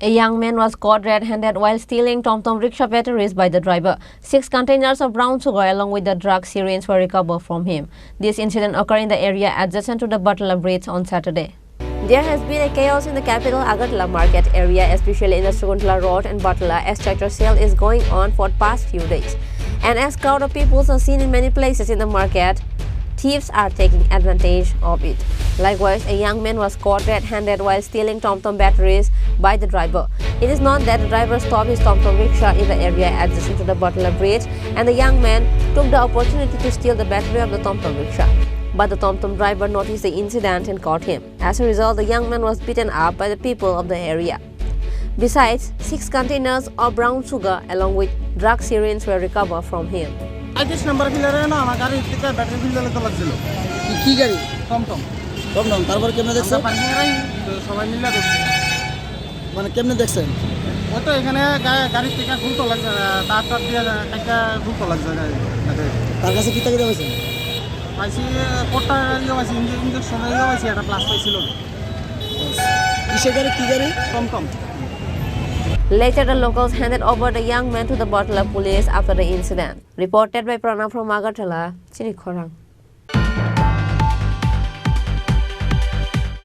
A young man was caught red-handed while stealing Tomtom rickshaw batteries by the driver. 6 containers of brown sugar along with the drug syringe were recovered from him. This incident occurred in the area adjacent to the Butler Bridge on Saturday. There has been a chaos in the capital Agartala market area, especially in the Shakuntala Road and Butler, as tractor sale is going on for the past few days. And as crowd of people are seen in many places in the market, thieves are taking advantage of it. Likewise, a young man was caught red-handed while stealing Tomtom batteries by the driver. It is known that the driver stopped his Tomtom rickshaw in the area adjacent to the Butler Bridge, and the young man took the opportunity to steal the battery of the Tomtom rickshaw. But the Tomtom driver noticed the incident and caught him. As a result, the young man was beaten up by the people of the area. Besides, 6 containers of brown sugar along with drug syringes were recovered from him. this number filler na আমার গাড়ি থেকে battery feel দিলে তো লাগছিল কি গাড়ি টমটম তারপর কেমনে দেখছেন সবাই মিলে দেখছি মানে কেমনে দেখছেন ওই তো এখানে গাড়ি থেকে ঘুরতে লাগছে তার দিয়ে একটা ঘুরতে লাগছে তার কাছে কি টাকা হয়েছে পাইছি কোটা ইয়ে পাইছি ইঞ্জেকশন ইয়ে পাইছি একটা প্লাস পাইছিল কিসের গাড়ি কি গাড়ি টমটম Later, the locals handed over the young man to the Butler police after the incident. Reported by Pranav from Agartala, Chini Khorang.